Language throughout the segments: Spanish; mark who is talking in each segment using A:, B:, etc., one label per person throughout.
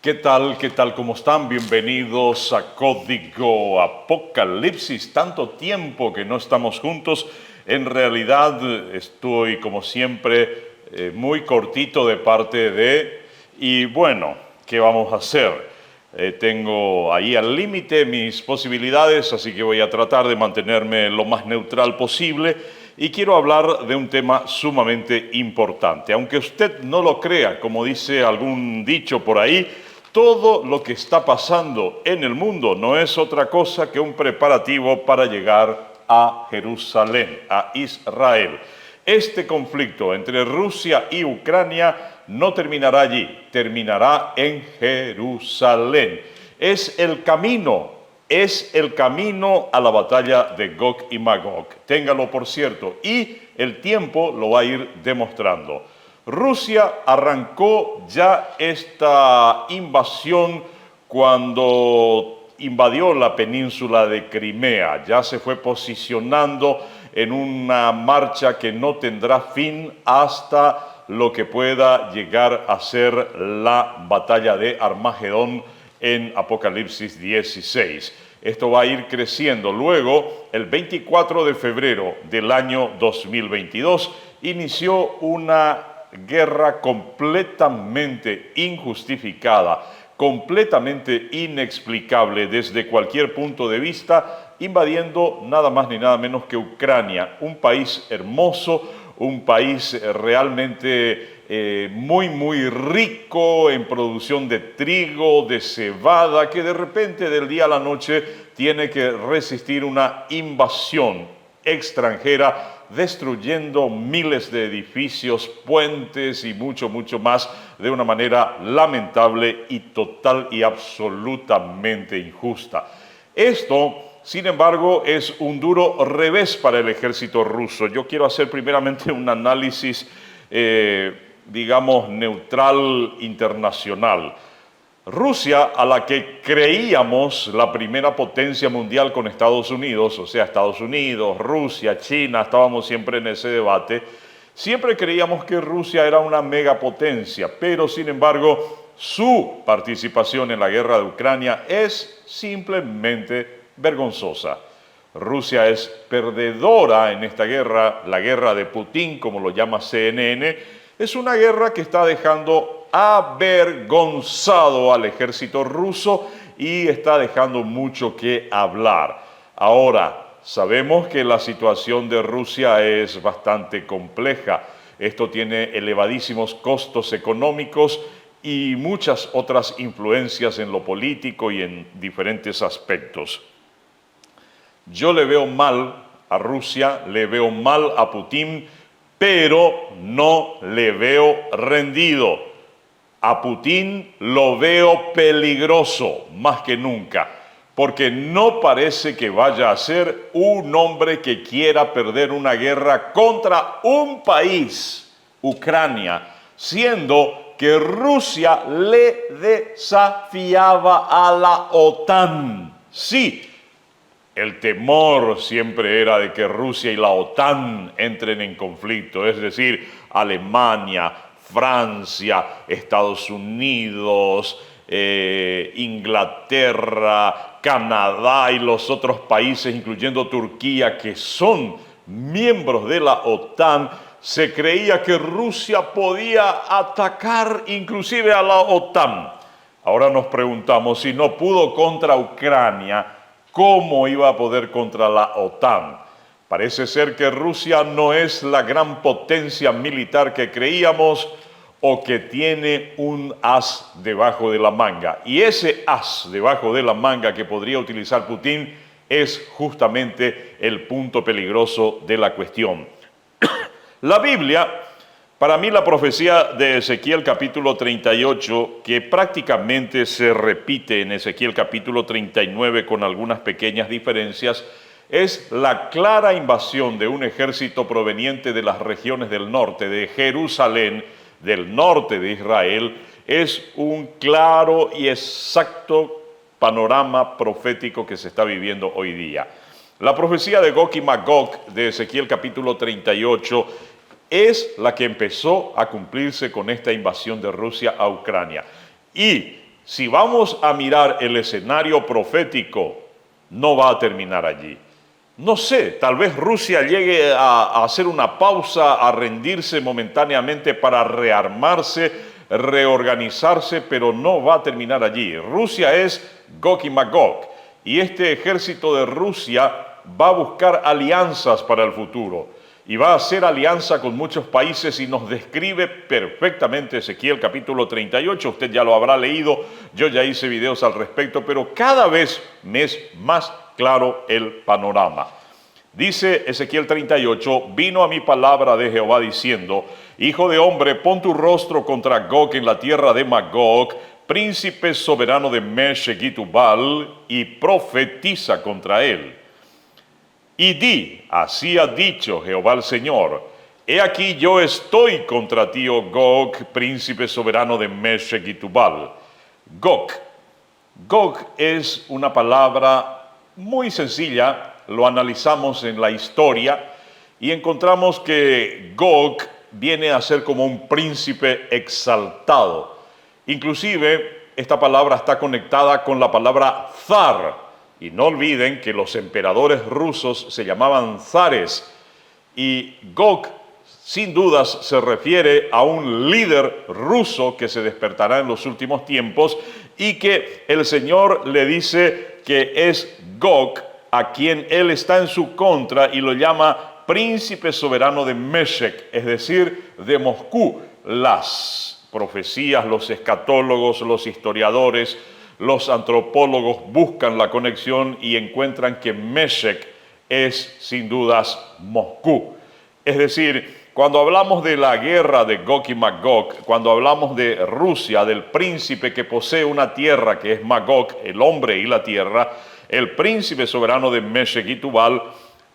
A: ¿Qué tal? ¿Qué tal? ¿Cómo están? Bienvenidos a Código Apocalipsis. Tanto tiempo que no estamos juntos. En realidad estoy, como siempre, muy cortito de parte de... Y bueno, ¿qué vamos a hacer? Tengo ahí al límite mis posibilidades, así que voy a tratar de mantenerme lo más neutral posible. Y quiero hablar de un tema sumamente importante. Aunque usted no lo crea, como dice algún dicho por ahí, todo lo que está pasando en el mundo no es otra cosa que un preparativo para llegar a Jerusalén, a Israel. Este conflicto entre Rusia y Ucrania no terminará allí, terminará en Jerusalén. Es el camino a la batalla de Gog y Magog. Téngalo por cierto, y el tiempo lo va a ir demostrando. Rusia arrancó ya esta invasión cuando invadió la península de Crimea. Ya se fue posicionando en una marcha que no tendrá fin hasta lo que pueda llegar a ser la batalla de Armagedón en Apocalipsis 16. Esto va a ir creciendo. Luego, el 24 de febrero del año 2022, inició una guerra completamente injustificada, completamente inexplicable desde cualquier punto de vista, invadiendo nada más ni nada menos que Ucrania, un país hermoso, un país realmente muy rico en producción de trigo, de cebada, que de repente del día a la noche tiene que resistir una invasión extranjera, destruyendo miles de edificios, puentes y mucho más de una manera lamentable y total y absolutamente injusta. Esto, sin embargo, es un duro revés para el ejército ruso. Yo quiero hacer primeramente un análisis, digamos, neutral internacional. Rusia, a la que creíamos la primera potencia mundial con Estados Unidos, o sea, Estados Unidos, Rusia, China, estábamos siempre en ese debate, siempre creíamos que Rusia era una megapotencia, pero sin embargo, su participación en la guerra de Ucrania es simplemente vergonzosa. Rusia es perdedora en esta guerra, la guerra de Putin, como lo llama CNN, es una guerra que está dejando avergonzado al ejército ruso y está dejando mucho que hablar. Ahora, sabemos que la situación de Rusia es bastante compleja. Esto tiene elevadísimos costos económicos y muchas otras influencias en lo político y en diferentes aspectos. Yo le veo mal a Rusia, le veo mal a Putin, pero no le veo rendido. A Putin lo veo peligroso más que nunca, porque no parece que vaya a ser un hombre que quiera perder una guerra contra un país, Ucrania, siendo que Rusia le desafiaba a la OTAN. Sí, el temor siempre era de que Rusia y la OTAN entren en conflicto, es decir, Alemania, Francia, Estados Unidos, Inglaterra, Canadá y los otros países, incluyendo Turquía, que son miembros de la OTAN, se creía que Rusia podía atacar inclusive a la OTAN. Ahora nos preguntamos, si no pudo contra Ucrania, ¿cómo iba a poder contra la OTAN? Parece ser que Rusia no es la gran potencia militar que creíamos o que tiene un as debajo de la manga. Y ese as debajo de la manga que podría utilizar Putin es justamente el punto peligroso de la cuestión. La Biblia, para mí la profecía de Ezequiel capítulo 38, que prácticamente se repite en Ezequiel capítulo 39 con algunas pequeñas diferencias, es la clara invasión de un ejército proveniente de las regiones del norte, de Jerusalén, del norte de Israel. Es un claro y exacto panorama profético que se está viviendo hoy día. La profecía de Gog y Magog de Ezequiel capítulo 38 es la que empezó a cumplirse con esta invasión de Rusia a Ucrania. Y si vamos a mirar el escenario profético, no va a terminar allí. No sé, tal vez Rusia llegue a hacer una pausa, a rendirse momentáneamente para rearmarse, reorganizarse, pero no va a terminar allí. Rusia es Gog y Magog, y este ejército de Rusia va a buscar alianzas para el futuro, y va a hacer alianza con muchos países, y nos describe perfectamente Ezequiel capítulo 38, usted ya lo habrá leído, yo ya hice videos al respecto, pero cada vez me es más claro el panorama. Dice Ezequiel 38, vino a mí palabra de Jehová diciendo, hijo de hombre, pon tu rostro contra Gog en la tierra de Magog, príncipe soberano de Meshech y Tubal, y profetiza contra él. Y di, así ha dicho Jehová el Señor, he aquí yo estoy contra ti, oh Gog, príncipe soberano de Meshech y Tubal. Gog. Gog es una palabra muy sencilla, lo analizamos en la historia y encontramos que Gog viene a ser como un príncipe exaltado. Inclusive, esta palabra está conectada con la palabra zar. Y no olviden que los emperadores rusos se llamaban zares. Y Gog, sin dudas, se refiere a un líder ruso que se despertará en los últimos tiempos y que el Señor le dice que es Gog, a quien él está en su contra y lo llama príncipe soberano de Meshech, es decir, de Moscú. Las profecías, los escatólogos, los historiadores, los antropólogos buscan la conexión y encuentran que Meshech es sin dudas Moscú. Es decir, cuando hablamos de la guerra de Gog y Magog, cuando hablamos de Rusia, del príncipe que posee una tierra que es Magog, el hombre y la tierra, el príncipe soberano de Meshech y Tubal,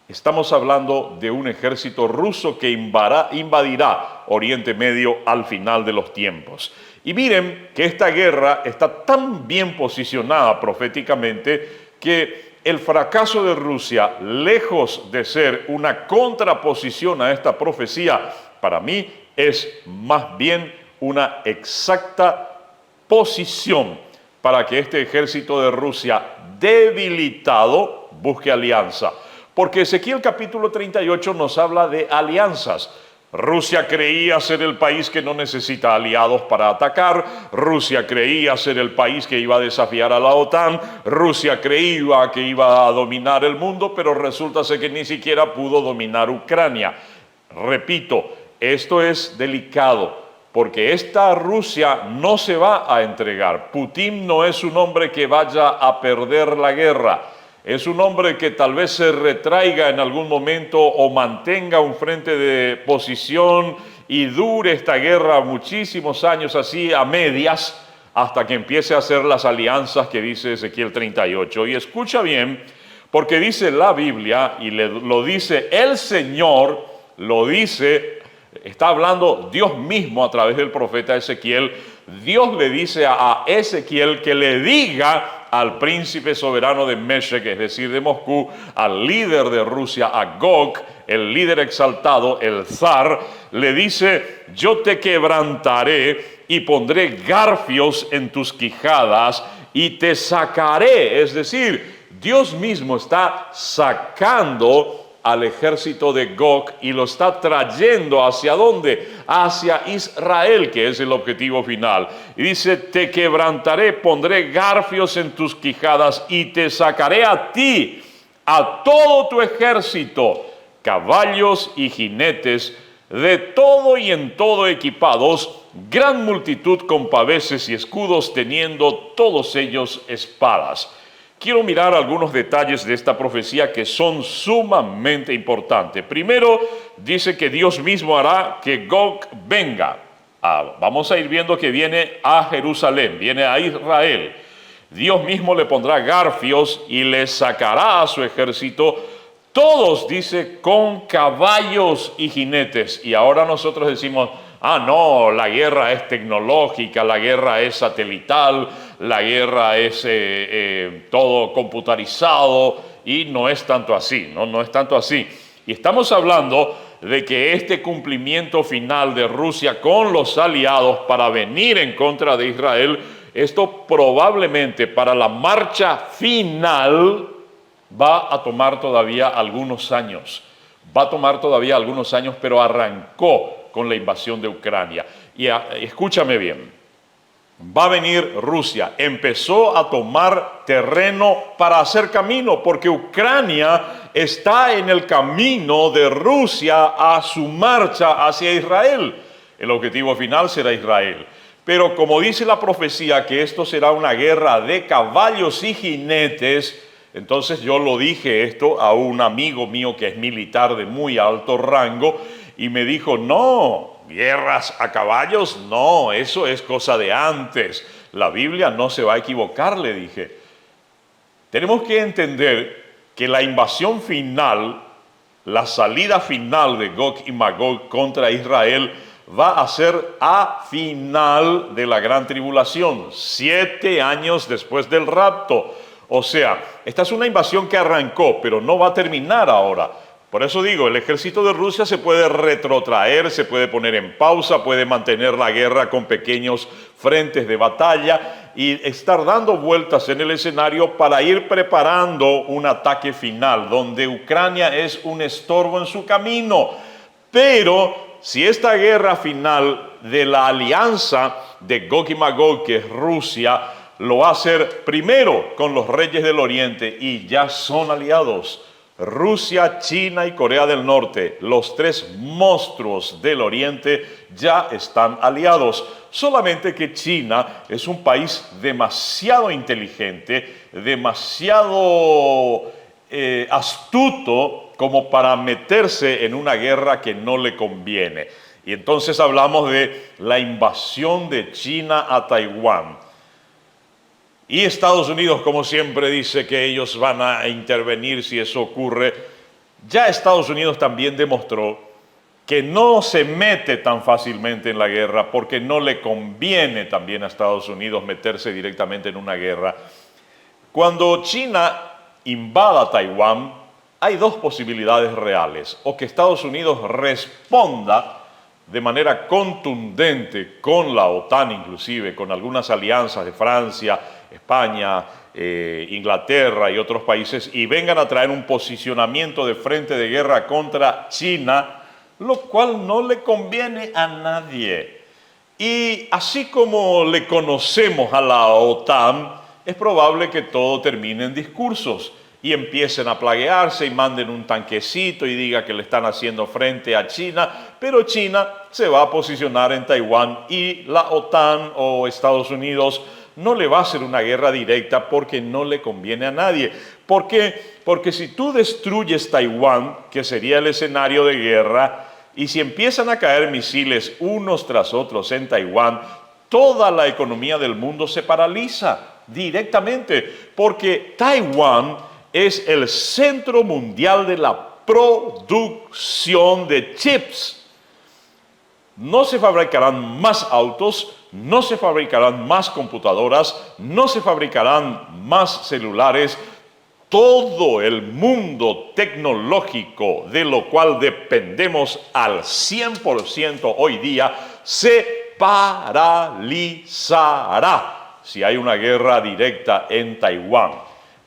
A: estamos hablando de un ejército ruso que invadirá Oriente Medio al final de los tiempos. Y miren que esta guerra está tan bien posicionada proféticamente que el fracaso de Rusia, lejos de ser una contraposición a esta profecía, para mí es más bien una exacta posición para que este ejército de Rusia debilitado busque alianza. Porque Ezequiel capítulo 38 nos habla de alianzas. Rusia creía ser el país que no necesita aliados para atacar, Rusia creía ser el país que iba a desafiar a la OTAN, Rusia creía que iba a dominar el mundo, pero resulta ser que ni siquiera pudo dominar Ucrania. Repito, esto es delicado, porque esta Rusia no se va a entregar. Putin no es un hombre que vaya a perder la guerra. Es un hombre que tal vez se retraiga en algún momento o mantenga un frente de posición y dure esta guerra muchísimos años así a medias hasta que empiece a hacer las alianzas que dice Ezequiel 38. Y escucha bien, porque dice la Biblia y lo dice el Señor, lo dice, está hablando Dios mismo a través del profeta Ezequiel. Dios le dice a Ezequiel que le diga al príncipe soberano de Meshech, es decir, de Moscú, al líder de Rusia, a Gog, el líder exaltado, el zar, le dice, yo te quebrantaré y pondré garfios en tus quijadas y te sacaré. Es decir, Dios mismo está sacando al ejército de Gog y lo está trayendo ¿hacia dónde? Hacia Israel, que es el objetivo final. Y dice, te quebrantaré, pondré garfios en tus quijadas y te sacaré a ti, a todo tu ejército, caballos y jinetes, de todo y en todo equipados, gran multitud con paveses y escudos, teniendo todos ellos espadas. Quiero mirar algunos detalles de esta profecía que son sumamente importantes. Primero, dice que Dios mismo hará que Gog venga. Vamos a ir viendo que viene a Jerusalén, viene a Israel. Dios mismo le pondrá garfios y le sacará a su ejército. Todos, dice, con caballos y jinetes. Y ahora nosotros decimos, no, la guerra es tecnológica, la guerra es satelital, la guerra es todo computarizado, y no es tanto así, no es tanto así. Y estamos hablando de que este cumplimiento final de Rusia con los aliados para venir en contra de Israel Esto probablemente para la marcha final va a tomar todavía algunos años. Va a tomar todavía algunos años, pero arrancó con la invasión de Ucrania. Y escúchame bien, va a venir Rusia, empezó a tomar terreno para hacer camino, porque Ucrania está en el camino de Rusia a su marcha hacia Israel. El objetivo final será Israel. Pero como dice la profecía que esto será una guerra de caballos y jinetes, entonces yo lo dije esto a un amigo mío que es militar de muy alto rango y me dijo, no, guerras a caballos, no, eso es cosa de antes. La Biblia no se va a equivocar, le dije. Tenemos que entender que la invasión final, la salida final de Gog y Magog contra Israel va a ser a final de la gran tribulación, 7 años después del rapto. O sea, esta es una invasión que arrancó, pero no va a terminar ahora. Por eso digo, el ejército de Rusia se puede retrotraer, se puede poner en pausa, puede mantener la guerra con pequeños frentes de batalla y estar dando vueltas en el escenario para ir preparando un ataque final, donde Ucrania es un estorbo en su camino. Pero si esta guerra final de la alianza de Gog y Magog, que es Rusia, lo va a hacer primero con los reyes del Oriente y ya son aliados. Rusia, China y Corea del Norte, los 3 monstruos del Oriente, ya están aliados. Solamente que China es un país demasiado inteligente, demasiado astuto como para meterse en una guerra que no le conviene. Y entonces hablamos de la invasión de China a Taiwán. Y Estados Unidos, como siempre, dice que ellos van a intervenir si eso ocurre. Ya Estados Unidos también demostró que no se mete tan fácilmente en la guerra porque no le conviene también a Estados Unidos meterse directamente en una guerra. Cuando China invada Taiwán, hay 2 posibilidades reales. O que Estados Unidos responda de manera contundente con la OTAN, inclusive con algunas alianzas de Francia, España, Inglaterra y otros países, y vengan a traer un posicionamiento de frente de guerra contra China, lo cual no le conviene a nadie. Y así como le conocemos a la OTAN, es probable que todo termine en discursos y empiecen a plaguearse y manden un tanquecito y diga que le están haciendo frente a China, pero China se va a posicionar en Taiwán y la OTAN o Estados Unidos no le va a hacer una guerra directa porque no le conviene a nadie. ¿Por qué? Porque si tú destruyes Taiwán, que sería el escenario de guerra, y si empiezan a caer misiles unos tras otros en Taiwán, toda la economía del mundo se paraliza directamente, porque Taiwán es el centro mundial de la producción de chips. No se fabricarán más autos, no se fabricarán más computadoras, no se fabricarán más celulares. Todo el mundo tecnológico de lo cual dependemos al 100% hoy día se paralizará si hay una guerra directa en Taiwán.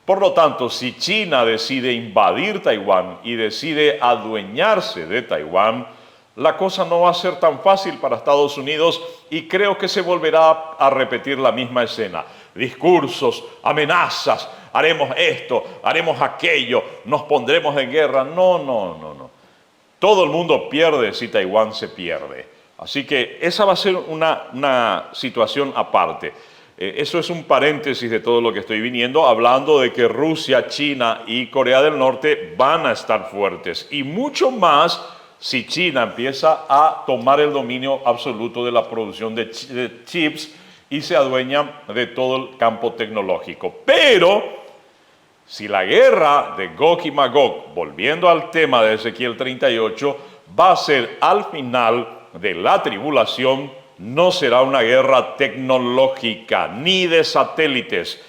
A: Por lo tanto, si China decide invadir Taiwán y decide adueñarse de Taiwán, la cosa no va a ser tan fácil para Estados Unidos y creo que se volverá a repetir la misma escena. Discursos, amenazas, haremos esto, haremos aquello, nos pondremos en guerra. No. Todo el mundo pierde si Taiwán se pierde. Así que esa va a ser una situación aparte. Eso es un paréntesis de todo lo que estoy viniendo, hablando de que Rusia, China y Corea del Norte van a estar fuertes. Y mucho más si China empieza a tomar el dominio absoluto de la producción de chips y se adueña de todo el campo tecnológico. Pero si la guerra de Gog y Magog, volviendo al tema de Ezequiel 38, va a ser al final de la tribulación, no será una guerra tecnológica ni de satélites.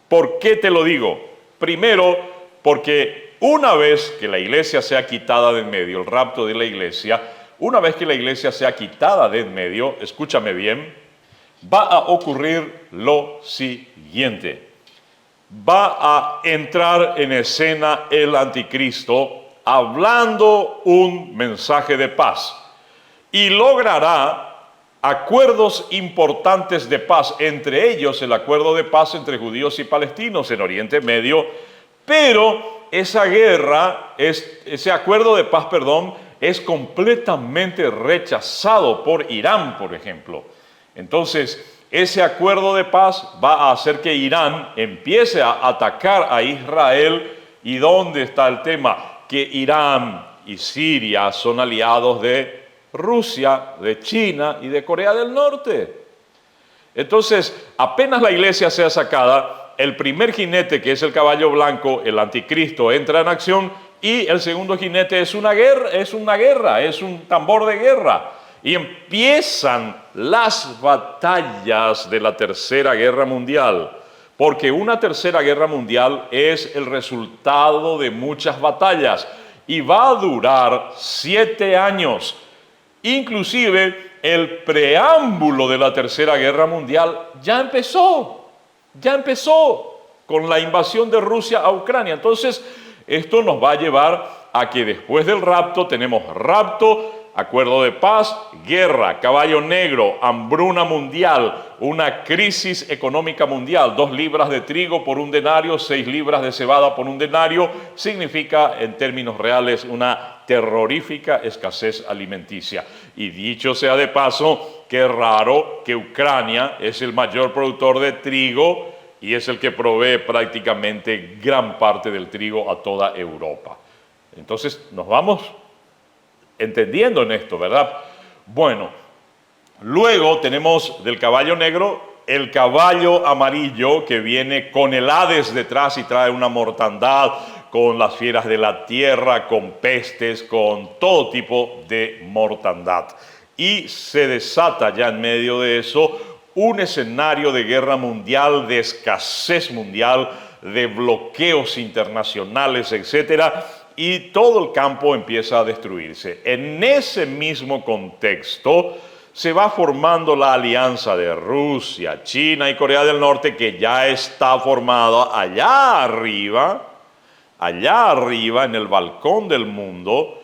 A: ¿Por qué te lo digo? Primero, porque una vez que la iglesia sea quitada de en medio, el rapto de la iglesia, una vez que la iglesia sea quitada de en medio, escúchame bien, va a ocurrir lo siguiente. Va a entrar en escena el anticristo hablando un mensaje de paz y logrará acuerdos importantes de paz, entre ellos el acuerdo de paz entre judíos y palestinos en Oriente Medio, pero ese acuerdo de paz, es completamente rechazado por Irán, por ejemplo. Entonces, ese acuerdo de paz va a hacer que Irán empiece a atacar a Israel. ¿Y dónde está el tema? Que Irán y Siria son aliados de Rusia, de China y de Corea del Norte. Entonces, apenas la iglesia sea sacada, el primer jinete, que es el caballo blanco, el anticristo, entra en acción, y el segundo jinete es una guerra, es un tambor de guerra. Y empiezan las batallas de la Tercera Guerra Mundial, porque una Tercera Guerra Mundial es el resultado de muchas batallas y va a durar 7 años. Inclusive el preámbulo de la Tercera Guerra Mundial ya empezó con la invasión de Rusia a Ucrania. Entonces, esto nos va a llevar a que después del rapto tenemos rapto, acuerdo de paz, guerra, caballo negro, hambruna mundial, una crisis económica mundial. 2 libras de trigo por un denario, 6 libras de cebada por un denario, significa en términos reales una terrorífica escasez alimenticia. Y dicho sea de paso, qué raro que Ucrania es el mayor productor de trigo y es el que provee prácticamente gran parte del trigo a toda Europa. Entonces nos vamos entendiendo en esto, ¿verdad? Bueno, luego tenemos del caballo negro el caballo amarillo, que viene con el Hades detrás y trae una mortandad, con las fieras de la tierra, con pestes, con todo tipo de mortandad. Y se desata ya en medio de eso un escenario de guerra mundial, de escasez mundial, de bloqueos internacionales, etcétera, y todo el campo empieza a destruirse. En ese mismo contexto se va formando la alianza de Rusia, China y Corea del Norte, que ya está formada allá arriba en el balcón del mundo,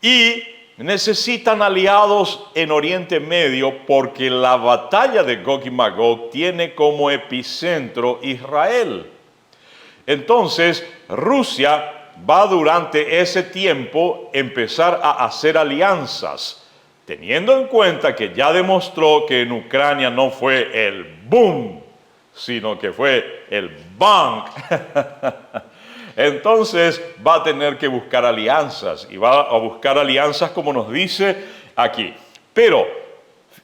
A: y necesitan aliados en Oriente Medio porque la batalla de Gog y Magog tiene como epicentro Israel. Entonces, Rusia va durante ese tiempo empezar a hacer alianzas, teniendo en cuenta que ya demostró que en Ucrania no fue el boom, sino que fue el bang. Entonces va a tener que buscar alianzas, y va a buscar alianzas como nos dice aquí. Pero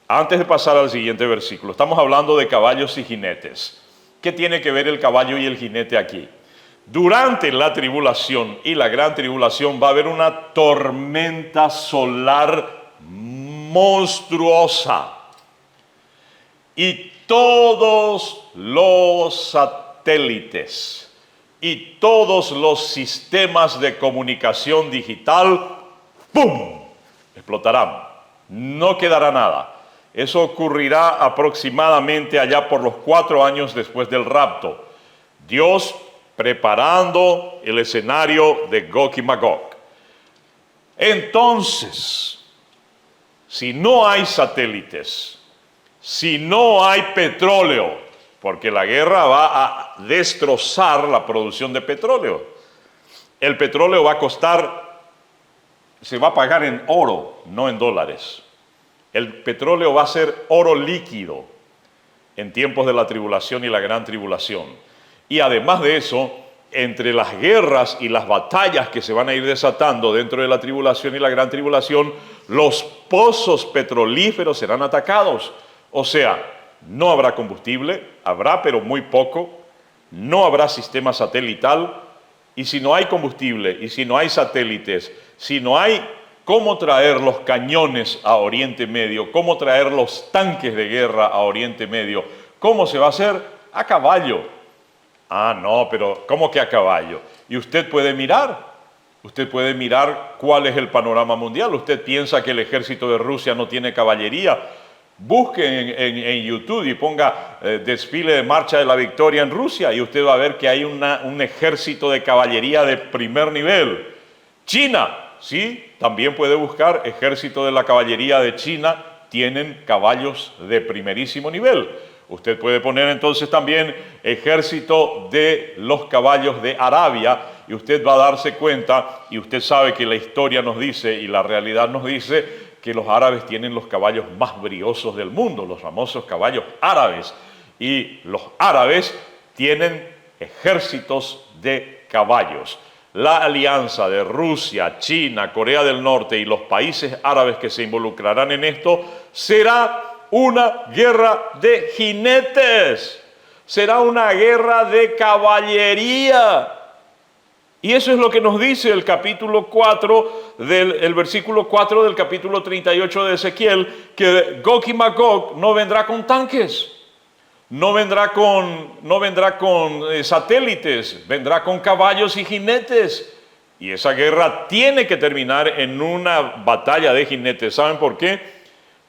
A: antes de pasar al siguiente versículo, estamos hablando de caballos y jinetes. ¿Qué tiene que ver el caballo y el jinete aquí? Durante la tribulación y la gran tribulación va a haber una tormenta solar monstruosa. Y todos los satélites y todos los sistemas de comunicación digital, ¡pum!, explotarán. No quedará nada. Eso ocurrirá aproximadamente allá por los 4 años después del rapto. Dios preparando el escenario de Gog y Magog. Entonces, si no hay satélites, si no hay petróleo, porque la guerra va a destrozar la producción de petróleo. El petróleo va a costar, se va a pagar en oro, no en dólares. El petróleo va a ser oro líquido en tiempos de la tribulación y la gran tribulación. Y además de eso, entre las guerras y las batallas que se van a ir desatando dentro de la tribulación y la gran tribulación, los pozos petrolíferos serán atacados. O sea, no habrá combustible, habrá pero muy poco, no habrá sistema satelital, y si no hay combustible, y si no hay satélites, si no hay cómo traer los cañones a Oriente Medio, cómo traer los tanques de guerra a Oriente Medio, ¿cómo se va a hacer? A caballo. Ah, no, pero ¿cómo que a caballo? Y usted puede mirar cuál es el panorama mundial. Usted piensa que el ejército de Rusia no tiene caballería. Busque en YouTube y ponga desfile de marcha de la victoria en Rusia y usted va a ver que hay un ejército de caballería de primer nivel. China, sí, también puede buscar ejército de la caballería de China, tienen caballos de primerísimo nivel. Usted puede poner entonces también ejército de los caballos de Arabia y usted va a darse cuenta, y usted sabe que la historia nos dice y la realidad nos dice que los árabes tienen los caballos más briosos del mundo, los famosos caballos árabes. Y los árabes tienen ejércitos de caballos. La alianza de Rusia, China, Corea del Norte y los países árabes que se involucrarán en esto será una guerra de jinetes, será una guerra de caballería. Y eso es lo que nos dice el capítulo 4, el versículo 4 del capítulo 38 de Ezequiel, que Gog y Magog no vendrá con tanques, no vendrá con satélites, vendrá con caballos y jinetes. Y esa guerra tiene que terminar en una batalla de jinetes. ¿Saben por qué?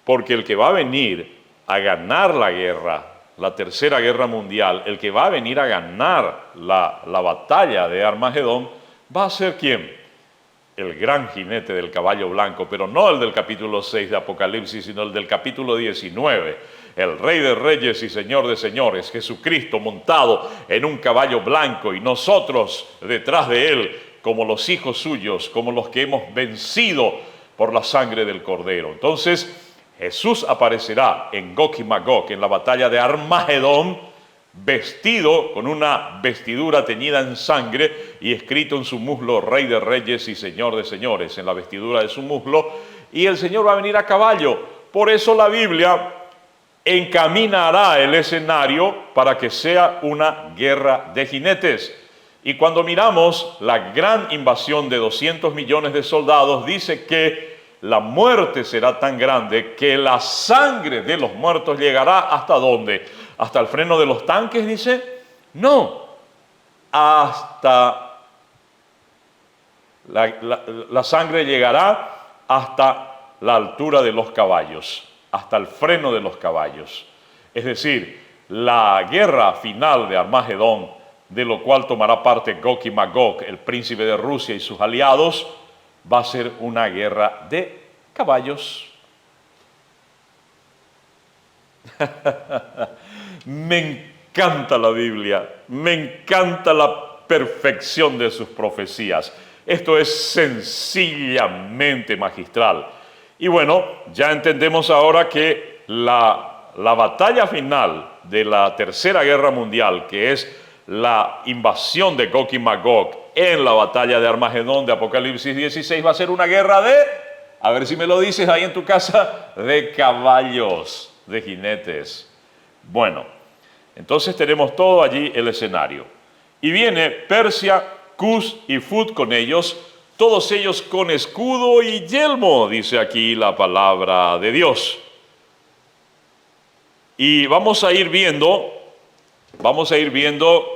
A: Porque el que va a venir a ganar la guerra, la tercera guerra mundial, el que va a venir a ganar la batalla de Armagedón, va a ser ¿quién? El gran jinete del caballo blanco, pero no el del capítulo 6 de Apocalipsis, sino el del capítulo 19. El Rey de Reyes y Señor de Señores, Jesucristo montado en un caballo blanco y nosotros detrás de él como los hijos suyos, como los que hemos vencido por la sangre del Cordero. Entonces, Jesús aparecerá en Gog y Magog, en la batalla de Armagedón, vestido con una vestidura teñida en sangre y escrito en su muslo, Rey de Reyes y Señor de Señores, en la vestidura de su muslo, y el Señor va a venir a caballo. Por eso la Biblia encaminará el escenario para que sea una guerra de jinetes. Y cuando miramos la gran invasión de 200 millones de soldados, dice que la muerte será tan grande que la sangre de los muertos llegará ¿hasta dónde? ¿Hasta el freno de los tanques, dice? No, hasta la sangre llegará hasta la altura de los caballos, hasta el freno de los caballos. Es decir, la guerra final de Armagedón, de lo cual tomará parte Gog y Magog, el príncipe de Rusia y sus aliados, va a ser una guerra de caballos. Me encanta la Biblia, me encanta la perfección de sus profecías. Esto es sencillamente magistral. Y bueno, ya entendemos ahora que la batalla final de la Tercera Guerra Mundial, que es la invasión de Gog y Magog en la batalla de Armagedón de Apocalipsis 16, va a ser una guerra de, a ver si me lo dices ahí en tu casa, de caballos, de jinetes. Bueno, entonces tenemos todo allí el escenario. Y viene Persia, Cus y Fut con ellos, todos ellos con escudo y yelmo, dice aquí la palabra de Dios. Y vamos a ir viendo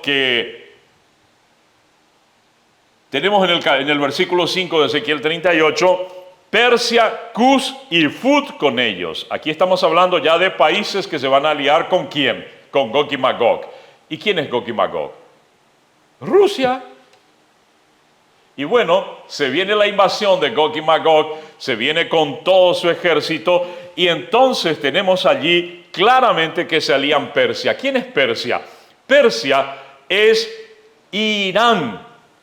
A: que tenemos en el versículo 5 de Ezequiel 38, Persia, Cus y Fut con ellos. Aquí estamos hablando ya de países que se van a aliar ¿con quién? Con Gog y Magog. ¿Y quién es Gog y Magog? Rusia. Y bueno, se viene la invasión de Gog y Magog, se viene con todo su ejército, y entonces tenemos allí claramente que se alían Persia. ¿Quién es Persia? Persia es Irán.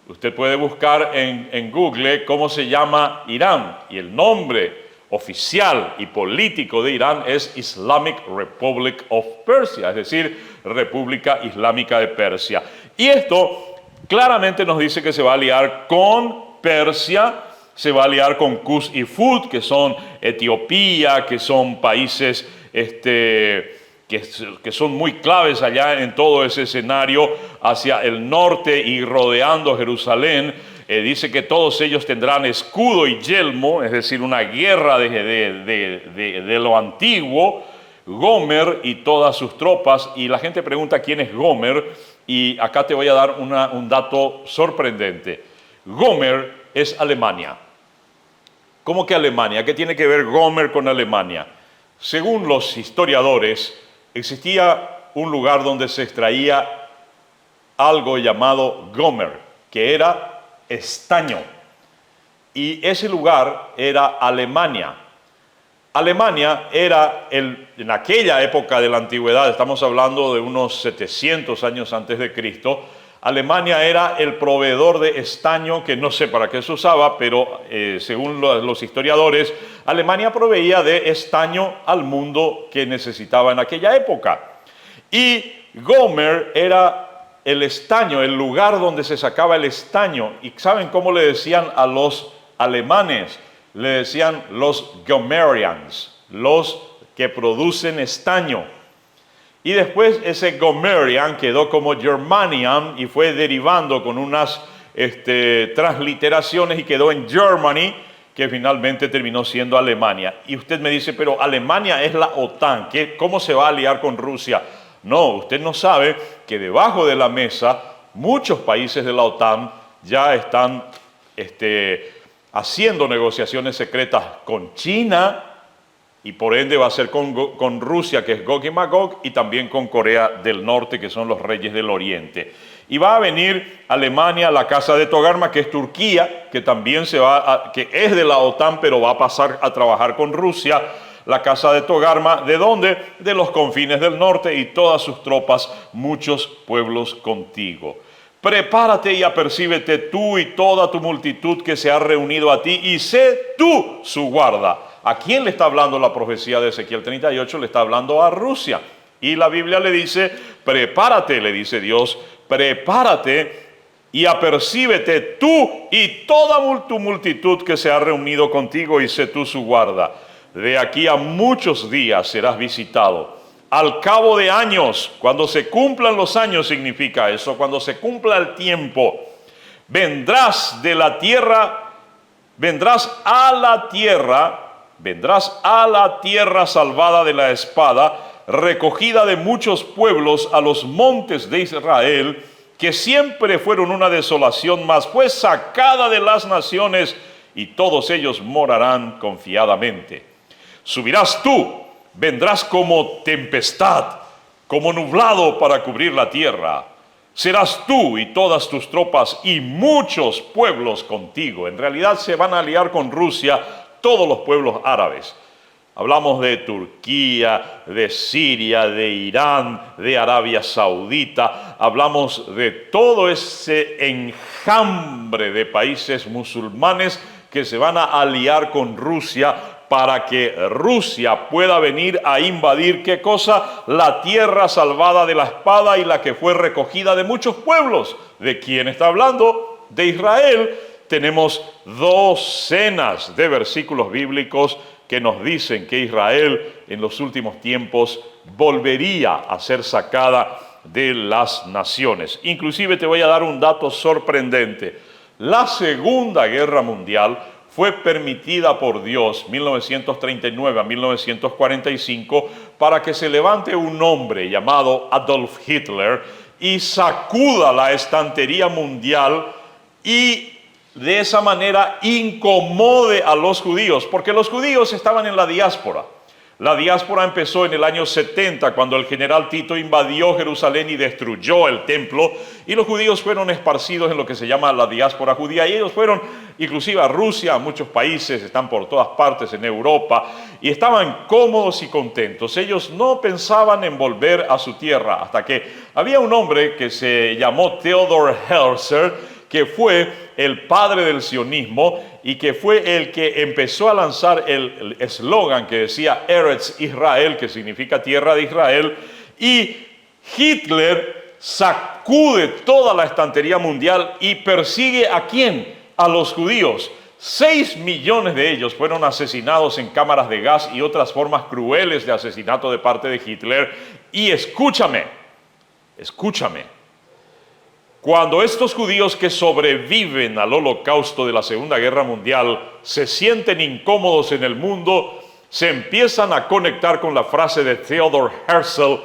A: Usted puede buscar en Google cómo se llama Irán, y el nombre oficial y político de Irán es Islamic Republic of Persia, es decir, República Islámica de Persia. Y esto claramente nos dice que se va a aliar con Persia, se va a aliar con Cus y Fut, que son Etiopía, que son países que son muy claves allá en todo ese escenario hacia el norte y rodeando Jerusalén. Dice que todos ellos tendrán escudo y yelmo, es decir, una guerra de lo antiguo. Gomer y todas sus tropas, y la gente pregunta quién es Gomer, y acá te voy a dar un dato sorprendente. Gomer es Alemania. ¿Cómo que Alemania? ¿Qué tiene que ver Gomer con Alemania? Según los historiadores, existía un lugar donde se extraía algo llamado Gomer, que era estaño. Y ese lugar era Alemania. Alemania era, en aquella época de la antigüedad, estamos hablando de unos 700 años antes de Cristo, Alemania era el proveedor de estaño, que no sé para qué se usaba, pero según los historiadores, Alemania proveía de estaño al mundo que necesitaba en aquella época. Y Gomer era el estaño, el lugar donde se sacaba el estaño. ¿Y saben cómo le decían a los alemanes? Le decían los Gomerians, los que producen estaño. Y después ese Gomerian quedó como Germanian y fue derivando con unas transliteraciones y quedó en Germany, que finalmente terminó siendo Alemania. Y usted me dice, pero Alemania es la OTAN, ¿cómo se va a aliar con Rusia? No, usted no sabe que debajo de la mesa muchos países de la OTAN ya están haciendo negociaciones secretas con China, y por ende va a ser con Rusia, que es Gog y Magog, y también con Corea del Norte, que son los reyes del Oriente. Y va a venir Alemania a la casa de Togarma, que es Turquía, que también que es de la OTAN, pero va a pasar a trabajar con Rusia. La casa de Togarma, ¿de dónde? De los confines del norte, y todas sus tropas, muchos pueblos contigo. Prepárate y apercíbete tú y toda tu multitud que se ha reunido a ti, y sé tú su guarda. ¿A quién le está hablando la profecía de Ezequiel 38? Le está hablando a Rusia. Y la Biblia le dice, prepárate, le dice Dios, prepárate y apercíbete tú y toda tu multitud que se ha reunido contigo, y sé tú su guarda. De aquí a muchos días serás visitado. Al cabo de años, cuando se cumplan los años significa eso, cuando se cumpla el tiempo, vendrás de la tierra, vendrás a la tierra salvada de la espada, recogida de muchos pueblos, a los montes de Israel, que siempre fueron una desolación, mas fue sacada de las naciones, y todos ellos morarán confiadamente. Subirás tú, vendrás como tempestad, como nublado para cubrir la tierra. Serás tú y todas tus tropas y muchos pueblos contigo. En realidad se van a aliar con Rusia todos los pueblos árabes. Hablamos de Turquía, de Siria, de Irán, de Arabia Saudita. Hablamos de todo ese enjambre de países musulmanes que se van a aliar con Rusia para que Rusia pueda venir a invadir, ¿qué cosa? La tierra salvada de la espada y la que fue recogida de muchos pueblos. ¿De quién está hablando? De Israel. Tenemos docenas de versículos bíblicos que nos dicen que Israel en los últimos tiempos volvería a ser sacada de las naciones. Inclusive te voy a dar un dato sorprendente. La Segunda Guerra Mundial fue permitida por Dios, 1939 a 1945, para que se levante un hombre llamado Adolf Hitler y sacuda la estantería mundial y de esa manera incomode a los judíos, porque los judíos estaban en la diáspora. La diáspora empezó en el año 70, cuando el general Tito invadió Jerusalén y destruyó el templo, y los judíos fueron esparcidos en lo que se llama la diáspora judía, y ellos fueron inclusive a Rusia, a muchos países, están por todas partes en Europa, y estaban cómodos y contentos. Ellos no pensaban en volver a su tierra, hasta que había un hombre que se llamó Theodor Herzl, que fue el padre del sionismo y que fue el que empezó a lanzar el eslogan que decía Eretz Israel, que significa tierra de Israel, y Hitler sacude toda la estantería mundial y persigue ¿a quién? A los judíos. 6 millones de ellos fueron asesinados en cámaras de gas y otras formas crueles de asesinato de parte de Hitler. Y escúchame, cuando estos judíos que sobreviven al holocausto de la Segunda Guerra Mundial se sienten incómodos en el mundo, se empiezan a conectar con la frase de Theodor Herzl,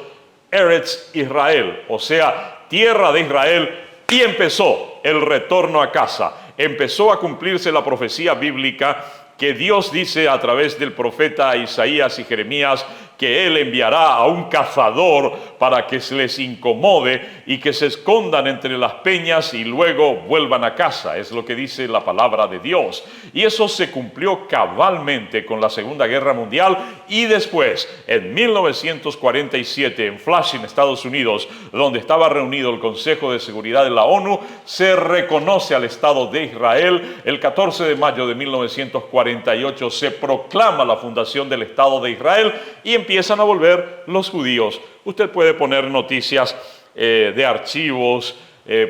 A: Eretz Israel, o sea, tierra de Israel, y empezó el retorno a casa. Empezó a cumplirse la profecía bíblica que Dios dice a través del profeta Isaías y Jeremías que Él enviará a un cazador para que se les incomode y que se escondan entre las peñas y luego vuelvan a casa. Es lo que dice la palabra de Dios. Y eso se cumplió cabalmente con la Segunda Guerra Mundial y después, en 1947, en Flushing, Estados Unidos, donde estaba reunido el Consejo de Seguridad de la ONU, se reconoce al Estado de Israel. El 14 de mayo de 1948 se proclama la fundación del Estado de Israel y empiezan a volver los judíos. Usted puede poner noticias de archivos,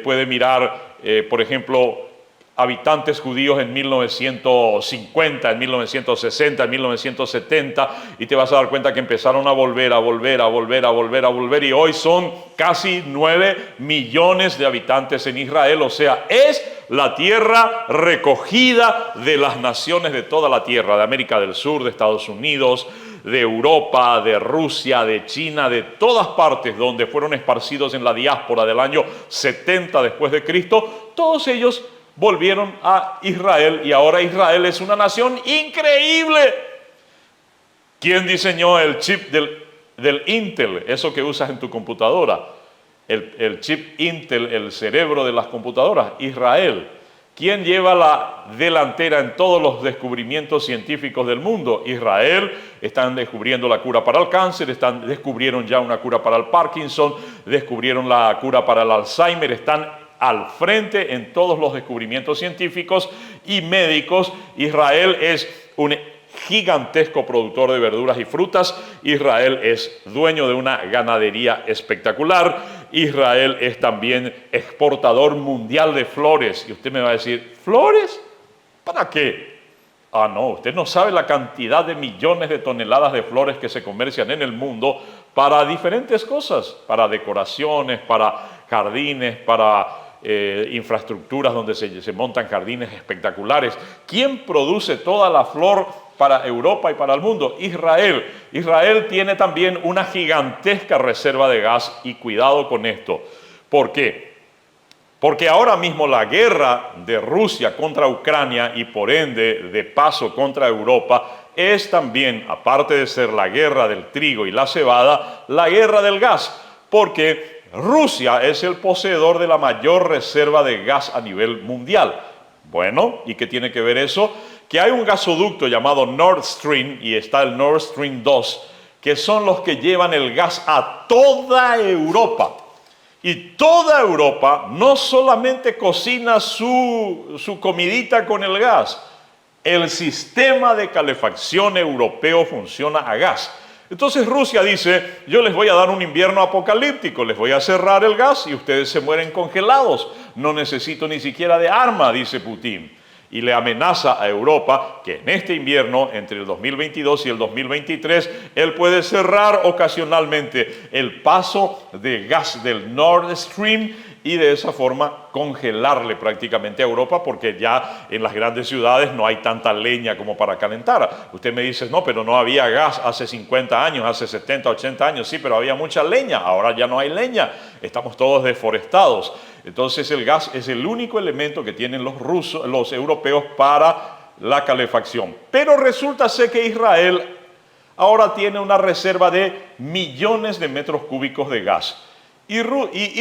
A: puede mirar, por ejemplo, habitantes judíos en 1950, en 1960, en 1970, y te vas a dar cuenta que empezaron a volver, y hoy son casi 9 millones de habitantes en Israel. O sea, es la tierra recogida de las naciones de toda la tierra, de América del Sur, de Estados Unidos, de Europa, de Rusia, de China, de todas partes donde fueron esparcidos en la diáspora del año 70 después de Cristo. Todos ellos volvieron a Israel y ahora Israel es una nación increíble. ¿Quién diseñó el chip del Intel? Eso que usas en tu computadora. El chip Intel, el cerebro de las computadoras. Israel. ¿Quién lleva la delantera en todos los descubrimientos científicos del mundo? Israel. Están descubriendo la cura para el cáncer, descubrieron ya una cura para el Parkinson, descubrieron la cura para el Alzheimer, están al frente en todos los descubrimientos científicos y médicos. Israel es un gigantesco productor de verduras y frutas. Israel es dueño de una ganadería espectacular. Israel es también exportador mundial de flores. Y usted me va a decir, ¿flores? ¿Para qué? Ah, no, usted no sabe la cantidad de millones de toneladas de flores que se comercian en el mundo para diferentes cosas, para decoraciones, para jardines, para infraestructuras donde se montan jardines espectaculares. ¿Quién produce toda la flor para Europa y para el mundo? Israel. Israel tiene también una gigantesca reserva de gas y cuidado con esto. ¿Por qué? Porque ahora mismo la guerra de Rusia contra Ucrania y por ende de paso contra Europa es también, aparte de ser la guerra del trigo y la cebada, la guerra del gas. Porque Rusia es el poseedor de la mayor reserva de gas a nivel mundial. Bueno, ¿y qué tiene que ver eso? Que hay un gasoducto llamado Nord Stream y está el Nord Stream 2, que son los que llevan el gas a toda Europa. Y toda Europa no solamente cocina su comidita con el gas, el sistema de calefacción europeo funciona a gas. Entonces Rusia dice, yo les voy a dar un invierno apocalíptico, les voy a cerrar el gas y ustedes se mueren congelados. No necesito ni siquiera de arma, dice Putin. Y le amenaza a Europa que en este invierno, entre el 2022 y el 2023, él puede cerrar ocasionalmente el paso de gas del Nord Stream y de esa forma congelarle prácticamente a Europa, porque ya en las grandes ciudades no hay tanta leña como para calentar. Usted me dice, no, pero no había gas hace 50 años, hace 70, 80 años. Sí, pero había mucha leña, ahora ya no hay leña, estamos todos deforestados. Entonces el gas es el único elemento que tienen los europeos para la calefacción. Pero resulta ser que Israel ahora tiene una reserva de millones de metros cúbicos de gas. Y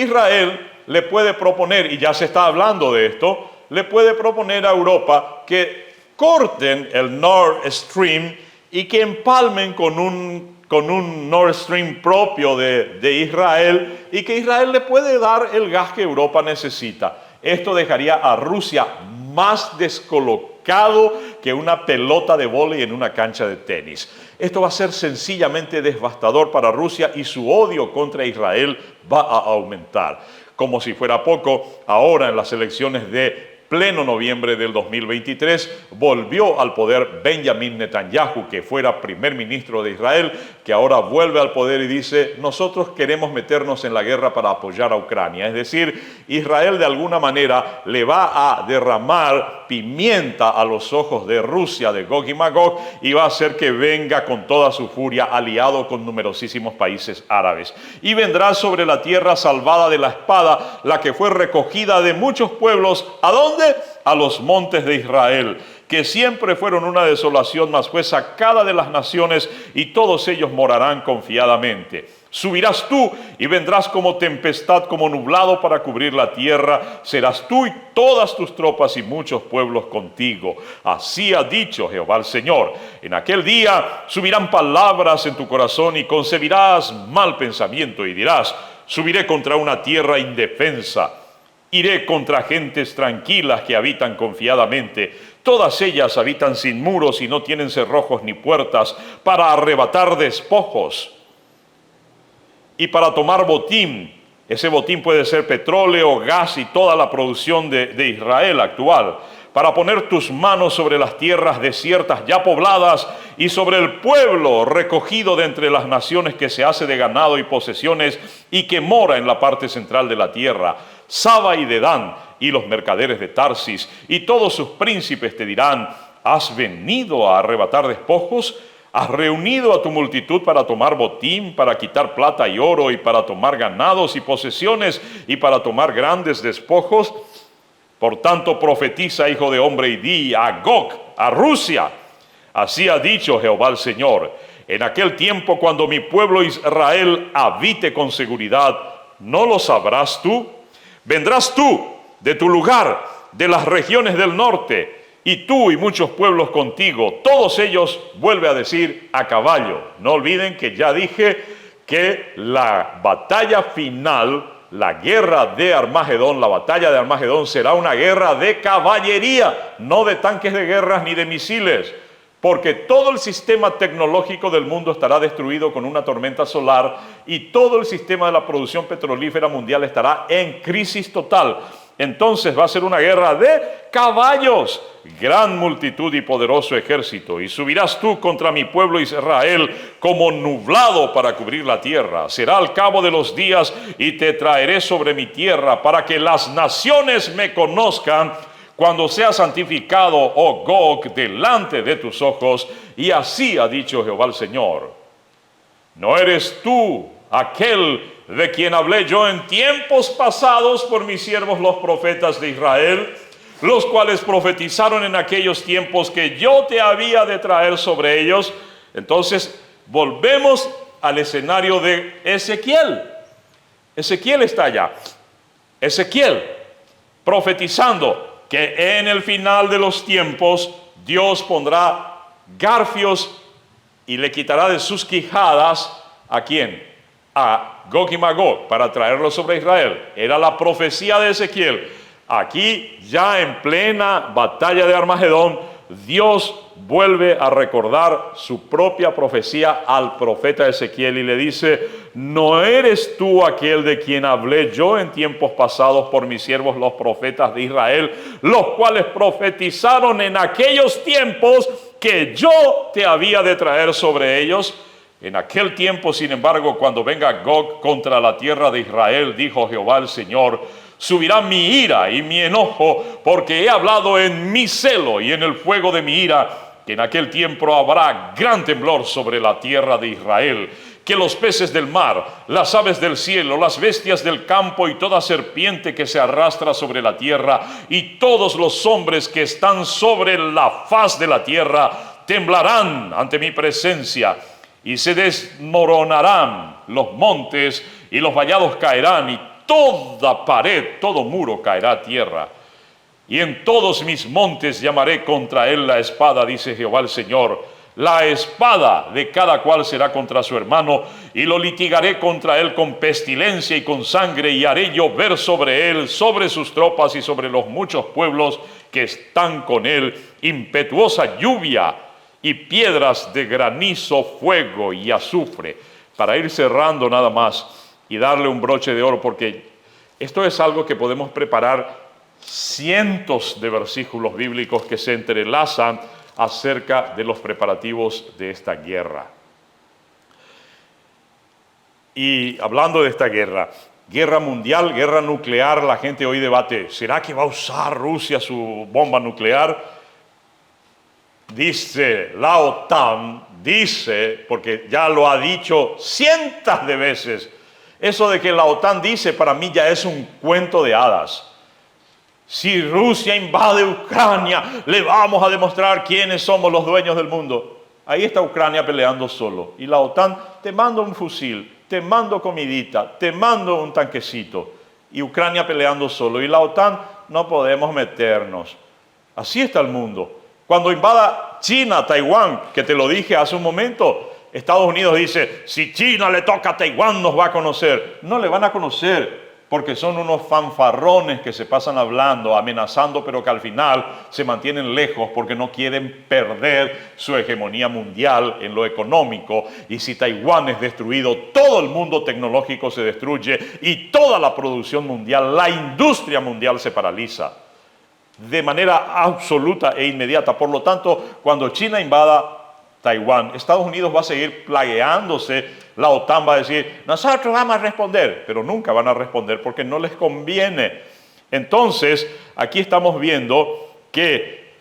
A: Israel le puede proponer, y ya se está hablando de esto, le puede proponer a Europa que corten el Nord Stream y que empalmen con un Nord Stream propio de Israel, y que Israel le puede dar el gas que Europa necesita. Esto dejaría a Rusia más descolocado que una pelota de vóley en una cancha de tenis. Esto va a ser sencillamente devastador para Rusia y su odio contra Israel va a aumentar. Como si fuera poco, ahora en las elecciones de pleno noviembre del 2023, volvió al poder Benjamin Netanyahu, que fuera primer ministro de Israel, que ahora vuelve al poder y dice, nosotros queremos meternos en la guerra para apoyar a Ucrania. Es decir, Israel de alguna manera le va a derramar pimienta a los ojos de Rusia, de Gog y Magog, y va a hacer que venga con toda su furia aliado con numerosísimos países árabes. Y vendrá sobre la tierra salvada de la espada, la que fue recogida de muchos pueblos. ¿A dónde? A los montes de Israel. que siempre fueron una desolación, mas fue sacada de las naciones, y todos ellos morarán confiadamente. Subirás tú y vendrás como tempestad, como nublado para cubrir la tierra. Serás tú y todas tus tropas y muchos pueblos contigo. Así ha dicho Jehová el Señor. En aquel día subirán palabras en tu corazón y concebirás mal pensamiento y dirás: subiré contra una tierra indefensa. Iré contra gentes tranquilas que habitan confiadamente. Todas ellas habitan sin muros y no tienen cerrojos ni puertas, para arrebatar despojos y para tomar botín. Ese botín puede ser petróleo, gas y toda la producción de Israel actual. Para poner tus manos sobre las tierras desiertas ya pobladas y sobre el pueblo recogido de entre las naciones, que se hace de ganado y posesiones y que mora en la parte central de la tierra. Saba y Dedán y los mercaderes de Tarsis y todos sus príncipes te dirán: ¿has venido a arrebatar despojos? ¿Has reunido a tu multitud para tomar botín, para quitar plata y oro, y para tomar ganados y posesiones, y para tomar grandes despojos? Por tanto, profetiza, hijo de hombre, y di a Gog, a Rusia: así ha dicho Jehová el Señor, en aquel tiempo cuando mi pueblo Israel habite con seguridad, ¿no lo sabrás tú? Vendrás tú de tu lugar, de las regiones del norte, y tú y muchos pueblos contigo, todos ellos, vuelve a decir, a caballo. No olviden que ya dije que la batalla final, la guerra de Armagedón, la batalla de Armagedón será una guerra de caballería, no de tanques de guerra ni de misiles, porque todo el sistema tecnológico del mundo estará destruido con una tormenta solar y todo el sistema de la producción petrolífera mundial estará en crisis total. Entonces va a ser una guerra de caballos, gran multitud y poderoso ejército. Y subirás tú contra mi pueblo Israel como nublado para cubrir la tierra. Será al cabo de los días y te traeré sobre mi tierra para que las naciones me conozcan, cuando sea santificado, oh Gog, delante de tus ojos. Y así ha dicho Jehová el Señor: ¿no eres tú aquel de quien hablé yo en tiempos pasados por mis siervos los profetas de Israel, los cuales profetizaron en aquellos tiempos que yo te había de traer sobre ellos? Entonces volvemos al escenario de Ezequiel. Ezequiel está allá. Ezequiel profetizando que en el final de los tiempos Dios pondrá garfios y le quitará de sus quijadas ¿a quién? A Gog y Magog, para traerlo sobre Israel. Era la profecía de Ezequiel. Aquí, ya en plena batalla de Armagedón, Dios vuelve a recordar su propia profecía al profeta Ezequiel y le dice: ¿no eres tú aquel de quien hablé yo en tiempos pasados por mis siervos los profetas de Israel, los cuales profetizaron en aquellos tiempos que yo te había de traer sobre ellos? En aquel tiempo, sin embargo, cuando venga Gog contra la tierra de Israel, dijo Jehová el Señor, subirá mi ira y mi enojo, porque he hablado en mi celo y en el fuego de mi ira, que en aquel tiempo habrá gran temblor sobre la tierra de Israel, que los peces del mar, las aves del cielo, las bestias del campo y toda serpiente que se arrastra sobre la tierra, y todos los hombres que están sobre la faz de la tierra, temblarán ante mi presencia, y se desmoronarán los montes, y los vallados caerán, y toda pared, todo muro caerá a tierra. Y en todos mis montes llamaré contra él la espada, dice Jehová el Señor. La espada de cada cual será contra su hermano, y lo litigaré contra él con pestilencia y con sangre, y haré llover sobre él, sobre sus tropas y sobre los muchos pueblos que están con él, impetuosa lluvia y piedras de granizo, fuego y azufre. Para ir cerrando nada más y darle un broche de oro, porque esto es algo que podemos preparar cientos de versículos bíblicos que se entrelazan acerca de los preparativos de esta guerra. Y hablando de esta guerra, guerra mundial, guerra nuclear, la gente hoy debate, ¿será que va a usar Rusia su bomba nuclear? Dice la OTAN, porque ya lo ha dicho cientos de veces, eso de que la OTAN dice, para mí ya es un cuento de hadas. Si Rusia invade Ucrania, le vamos a demostrar quiénes somos los dueños del mundo. Ahí está Ucrania peleando solo. Y la OTAN, te mando un fusil, te mando comidita, te mando un tanquecito. Y Ucrania peleando solo. Y la OTAN, no podemos meternos. Así está el mundo. Cuando invada China, Taiwán, que te lo dije hace un momento, Estados Unidos dice, si China le toca a Taiwán nos va a conocer. No le van a conocer, porque son unos fanfarrones que se pasan hablando, amenazando, pero que al final se mantienen lejos porque no quieren perder su hegemonía mundial en lo económico. Y si Taiwán es destruido, todo el mundo tecnológico se destruye y toda la producción mundial, la industria mundial se paraliza de manera absoluta e inmediata. Por lo tanto, cuando China invada Taiwán, Estados Unidos va a seguir plagueándose, la OTAN va a decir, nosotros vamos a responder, pero nunca van a responder porque no les conviene. Entonces, aquí estamos viendo que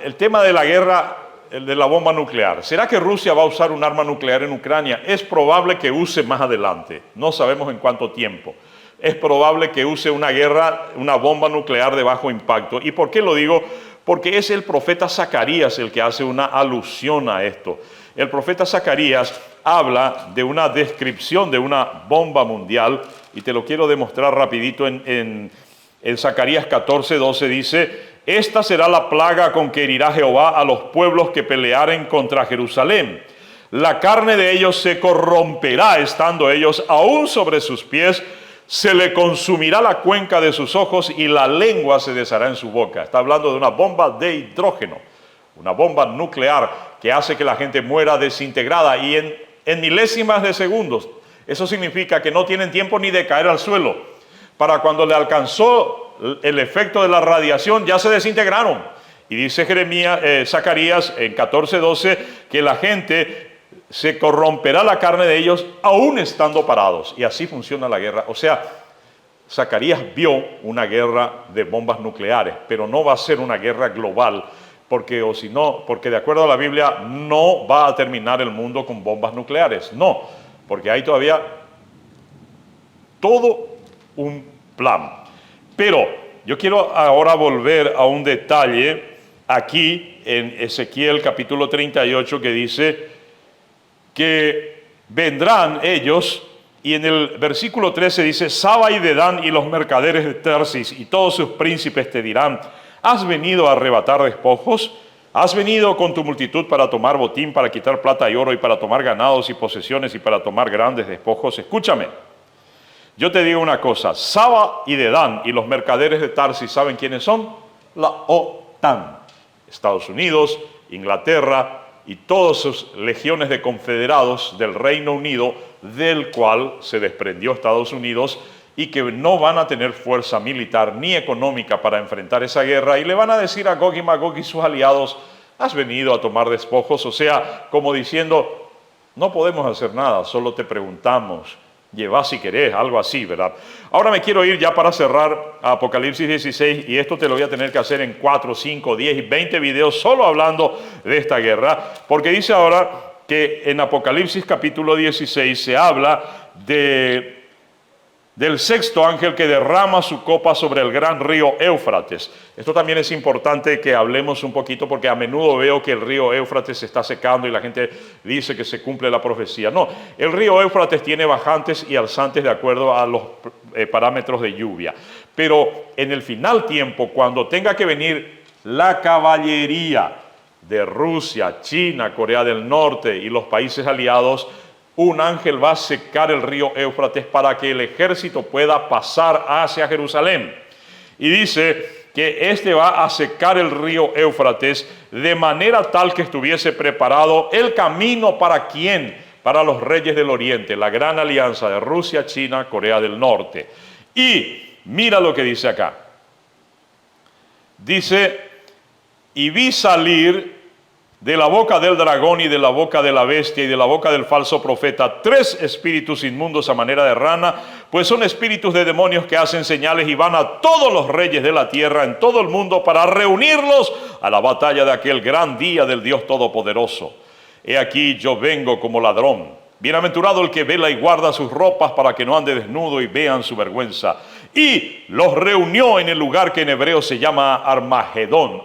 A: el tema de la guerra, el de la bomba nuclear, ¿será que Rusia va a usar un arma nuclear en Ucrania? Es probable que use más adelante, no sabemos en cuánto tiempo. Es probable que use una bomba nuclear de bajo impacto. ¿Y por qué lo digo? Porque es el profeta Zacarías el que hace una alusión a esto. El profeta Zacarías habla de una descripción de una bomba mundial, y te lo quiero demostrar rapidito en Zacarías 14:12 dice, esta será la plaga con que herirá Jehová a los pueblos que pelearen contra Jerusalén. La carne de ellos se corromperá estando ellos aún sobre sus pies, se le consumirá la cuenca de sus ojos y la lengua se deshará en su boca. Está hablando de una bomba de hidrógeno, una bomba nuclear que hace que la gente muera desintegrada y en milésimas de segundos. Eso significa que no tienen tiempo ni de caer al suelo. Para cuando le alcanzó el efecto de la radiación ya se desintegraron. Y dice Zacarías en 14:12 que la gente se corromperá la carne de ellos aún estando parados. Y así funciona la guerra. O sea, Zacarías vio una guerra de bombas nucleares, pero no va a ser una guerra global, porque de acuerdo a la Biblia no va a terminar el mundo con bombas nucleares. No, porque hay todavía todo un plan. Pero yo quiero ahora volver a un detalle aquí en Ezequiel capítulo 38 que dice que vendrán ellos, y en el versículo 13 dice, Saba y Dedán y los mercaderes de Tarsis y todos sus príncipes te dirán, ¿has venido a arrebatar despojos? ¿Has venido con tu multitud para tomar botín, para quitar plata y oro y para tomar ganados y posesiones y para tomar grandes despojos? Escúchame, yo te digo una cosa, Saba y Dedán y los mercaderes de Tarsis, ¿saben quiénes son? La OTAN, Estados Unidos, Inglaterra y todas sus legiones de confederados del Reino Unido, del cual se desprendió Estados Unidos, y que no van a tener fuerza militar ni económica para enfrentar esa guerra, y le van a decir a Gog y Magog y sus aliados, has venido a tomar despojos, o sea, como diciendo, no podemos hacer nada, solo te preguntamos, llevá si querés, algo así, ¿verdad? Ahora me quiero ir ya para cerrar a Apocalipsis 16, y esto te lo voy a tener que hacer en 4, 5, 10 y 20 videos solo hablando de esta guerra, porque dice ahora que en Apocalipsis capítulo 16 se habla del sexto ángel que derrama su copa sobre el gran río Éufrates. Esto también es importante que hablemos un poquito porque a menudo veo que el río Éufrates se está secando y la gente dice que se cumple la profecía. No, el río Éufrates tiene bajantes y alzantes de acuerdo a los parámetros de lluvia. Pero en el final tiempo, cuando tenga que venir la caballería de Rusia, China, Corea del Norte y los países aliados, un ángel va a secar el río Éufrates para que el ejército pueda pasar hacia Jerusalén. Y dice que este va a secar el río Éufrates de manera tal que estuviese preparado el camino para ¿quién? Para los reyes del oriente, la gran alianza de Rusia, China, Corea del Norte. Y mira lo que dice acá. Dice, y vi salir de la boca del dragón y de la boca de la bestia y de la boca del falso profeta 3 espíritus inmundos a manera de rana, pues son espíritus de demonios que hacen señales y van a todos los reyes de la tierra en todo el mundo para reunirlos a la batalla de aquel gran día del Dios Todopoderoso. He aquí yo vengo como ladrón. Bienaventurado el que vela y guarda sus ropas para que no ande desnudo y vean su vergüenza. y los reunió en el lugar que en hebreo se llama Armagedón,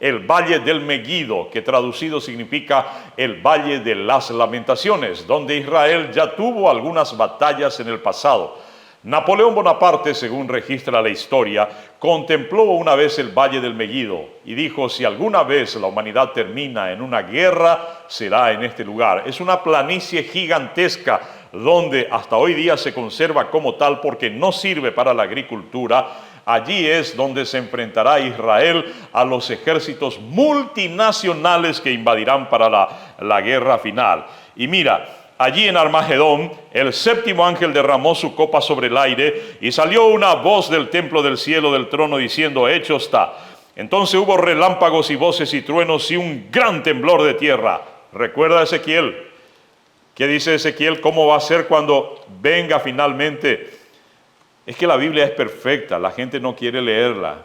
A: el valle del Meguido, que traducido significa el valle de las lamentaciones, donde Israel ya tuvo algunas batallas en el pasado. Napoleón Bonaparte, según registra la historia, contempló una vez el valle del Meguido y dijo: si alguna vez la humanidad termina en una guerra, será en este lugar. Es una planicie gigantesca donde hasta hoy día se conserva como tal porque no sirve para la agricultura. Allí es donde se enfrentará Israel a los ejércitos multinacionales que invadirán para la guerra final. Y mira, allí en Armagedón, el séptimo ángel derramó su copa sobre el aire y salió una voz del templo del cielo del trono diciendo: hecho está. Entonces hubo relámpagos y voces y truenos y un gran temblor de tierra. ¿Recuerda Ezequiel? ¿Qué dice Ezequiel? ¿Cómo va a ser cuando venga finalmente? Es que la Biblia es perfecta, la gente no quiere leerla.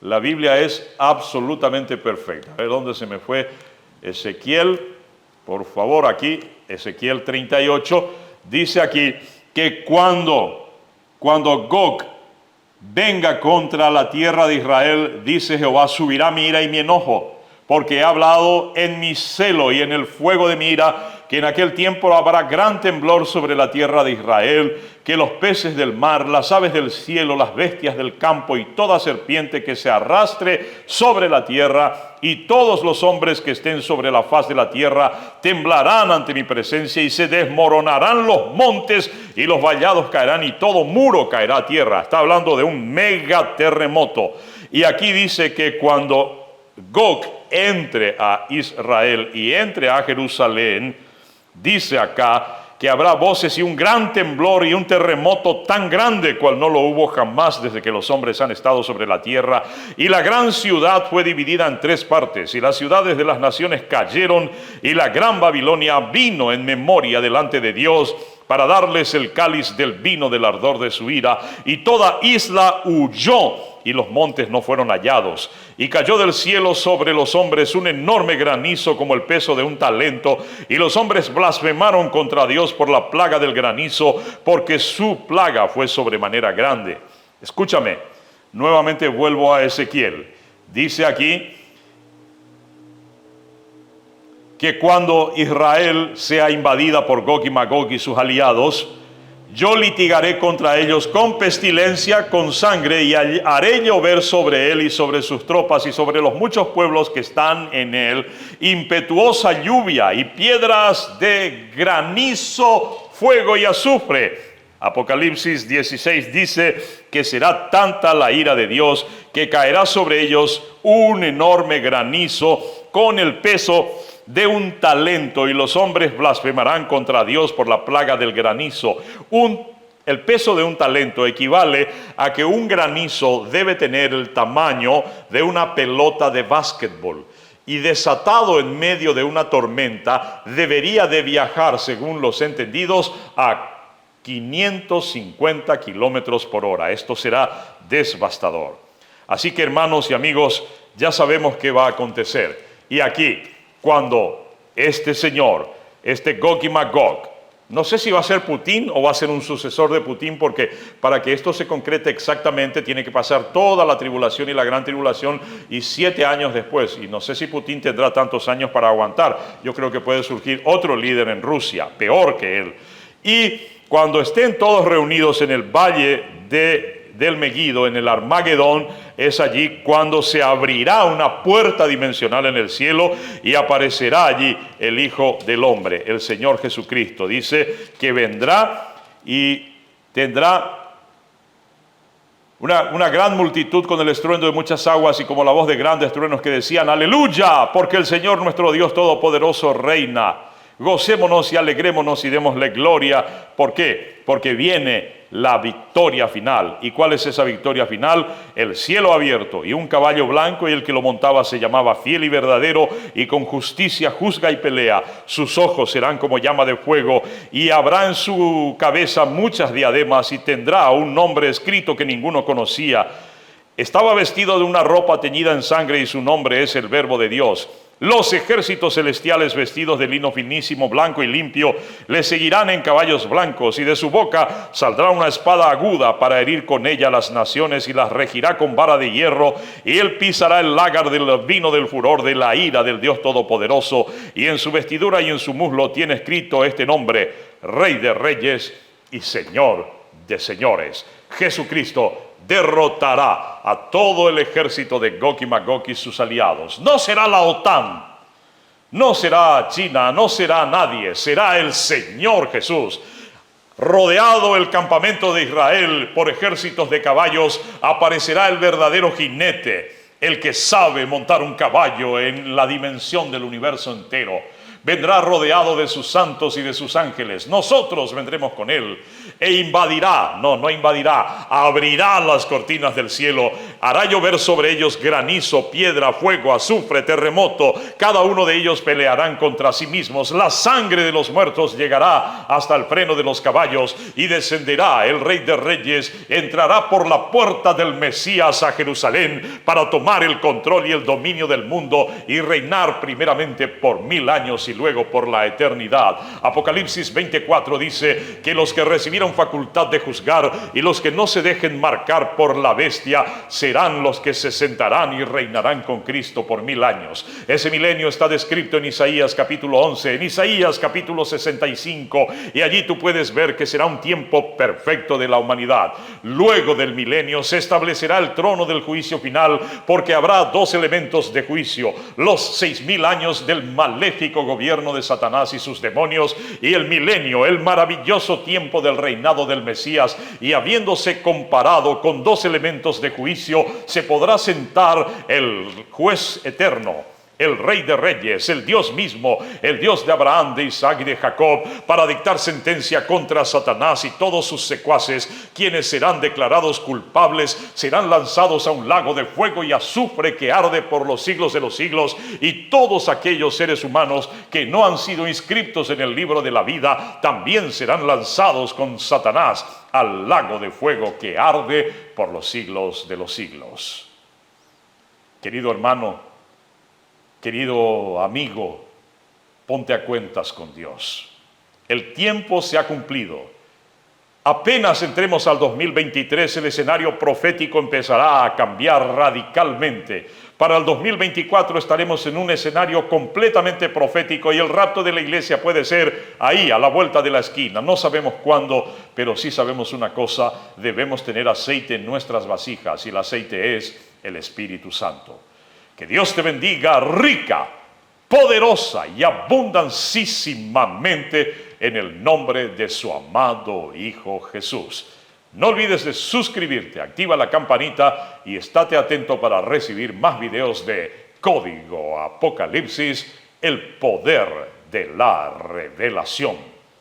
A: La Biblia es absolutamente perfecta. A ver dónde se me fue Ezequiel, por favor, aquí, Ezequiel 38, dice aquí que cuando Gog venga contra la tierra de Israel, dice Jehová, subirá mi ira y mi enojo, porque he hablado en mi celo y en el fuego de mi ira, que en aquel tiempo habrá gran temblor sobre la tierra de Israel, que los peces del mar, las aves del cielo, las bestias del campo y toda serpiente que se arrastre sobre la tierra y todos los hombres que estén sobre la faz de la tierra temblarán ante mi presencia y se desmoronarán los montes y los vallados caerán y todo muro caerá a tierra. Está hablando de un mega terremoto. Y aquí dice que cuando Gog entre a Israel y entre a Jerusalén, dice acá que habrá voces y un gran temblor y un terremoto tan grande cual no lo hubo jamás desde que los hombres han estado sobre la tierra. Y la gran ciudad fue dividida en 3 partes, y las ciudades de las naciones cayeron, y la gran Babilonia vino en memoria delante de Dios para darles el cáliz del vino del ardor de su ira, y toda isla huyó, y los montes no fueron hallados. Y cayó del cielo sobre los hombres un enorme granizo como el peso de un talento, y los hombres blasfemaron contra Dios por la plaga del granizo, porque su plaga fue sobremanera grande. Escúchame, nuevamente vuelvo a Ezequiel. Dice aquí que cuando Israel sea invadida por Gog y Magog y sus aliados, yo litigaré contra ellos con pestilencia, con sangre, y haré llover sobre él y sobre sus tropas y sobre los muchos pueblos que están en él impetuosa lluvia y piedras de granizo, fuego y azufre. Apocalipsis 16 dice que será tanta la ira de Dios que caerá sobre ellos un enorme granizo con el peso de un talento, y los hombres blasfemarán contra Dios por la plaga del granizo. El peso de un talento equivale a que un granizo debe tener el tamaño de una pelota de básquetbol, y desatado en medio de una tormenta debería de viajar, según los entendidos, a 550 kilómetros por hora. Esto será devastador. Así que, hermanos y amigos, ya sabemos qué va a acontecer. Y aquí, cuando este señor, este Gog y Magog, no sé si va a ser Putin o va a ser un sucesor de Putin, porque para que esto se concrete exactamente tiene que pasar toda la tribulación y la gran tribulación y 7 años después. Y no sé si Putin tendrá tantos años para aguantar. Yo creo que puede surgir otro líder en Rusia, peor que él. Y cuando estén todos reunidos en el valle del Meguido, en el Armagedón, es allí cuando se abrirá una puerta dimensional en el cielo y aparecerá allí el Hijo del Hombre, el Señor Jesucristo. Dice que vendrá y tendrá una gran multitud con el estruendo de muchas aguas y como la voz de grandes truenos que decían: aleluya, porque el Señor nuestro Dios Todopoderoso reina. Gocémonos y alegrémonos y démosle gloria. ¿Por qué? Porque viene la victoria final. ¿Y cuál es esa victoria final? El cielo abierto y un caballo blanco, y el que lo montaba se llamaba Fiel y Verdadero, y con justicia juzga y pelea. Sus ojos serán como llama de fuego, y habrá en su cabeza muchas diademas, y tendrá un nombre escrito que ninguno conocía. Estaba vestido de una ropa teñida en sangre, y su nombre es el Verbo de Dios. Los ejércitos celestiales vestidos de lino finísimo, blanco y limpio, le seguirán en caballos blancos, y de su boca saldrá una espada aguda para herir con ella las naciones, y las regirá con vara de hierro, y él pisará el lágar del vino del furor de la ira del Dios Todopoderoso, y en su vestidura y en su muslo tiene escrito este nombre: Rey de Reyes y Señor de Señores. Jesucristo derrotará a todo el ejército de Gog y Magog y sus aliados. No será la OTAN, no será China, no será nadie, será el Señor Jesús. Rodeado el campamento de Israel por ejércitos de caballos, aparecerá el verdadero jinete, el que sabe montar un caballo en la dimensión del universo entero. Vendrá rodeado de sus santos y de sus ángeles. Nosotros vendremos con él e invadirá, no invadirá, abrirá las cortinas del cielo, hará llover sobre ellos granizo, piedra, fuego, azufre, terremoto. Cada uno de ellos pelearán contra sí mismos. La sangre de los muertos llegará hasta el freno de los caballos, y descenderá el Rey de Reyes, entrará por la puerta del Mesías a Jerusalén para tomar el control y el dominio del mundo y reinar primeramente por 1000 años y luego por la eternidad. Apocalipsis 24 dice que los que recibieron facultad de juzgar y los que no se dejen marcar por la bestia serán los que se sentarán y reinarán con Cristo por 1000 años. Ese milenio está descrito en Isaías capítulo 11, en Isaías capítulo 65, y allí tú puedes ver que será un tiempo perfecto de la humanidad. Luego del milenio se establecerá el trono del juicio final, porque habrá dos elementos de juicio: los 6000 años del maléfico gobierno de Satanás y sus demonios, y el milenio, el maravilloso tiempo del reinado del Mesías. Y habiéndose comparado con dos elementos de juicio, se podrá sentar el juez eterno, el Rey de Reyes, el Dios mismo, el Dios de Abraham, de Isaac y de Jacob, para dictar sentencia contra Satanás y todos sus secuaces, quienes serán declarados culpables, serán lanzados a un lago de fuego y azufre que arde por los siglos de los siglos, y todos aquellos seres humanos que no han sido inscritos en el libro de la vida también serán lanzados con Satanás al lago de fuego que arde por los siglos de los siglos. Querido hermano, querido amigo, ponte a cuentas con Dios. El tiempo se ha cumplido. Apenas entremos al 2023, el escenario profético empezará a cambiar radicalmente. Para el 2024 estaremos en un escenario completamente profético, y el rapto de la iglesia puede ser ahí, a la vuelta de la esquina. No sabemos cuándo, pero sí sabemos una cosa: debemos tener aceite en nuestras vasijas, y el aceite es el Espíritu Santo. Que Dios te bendiga rica, poderosa y abundancísimamente en el nombre de su amado Hijo Jesús. No olvides de suscribirte, activa la campanita y estate atento para recibir más videos de Código Apocalipsis, el poder de la revelación.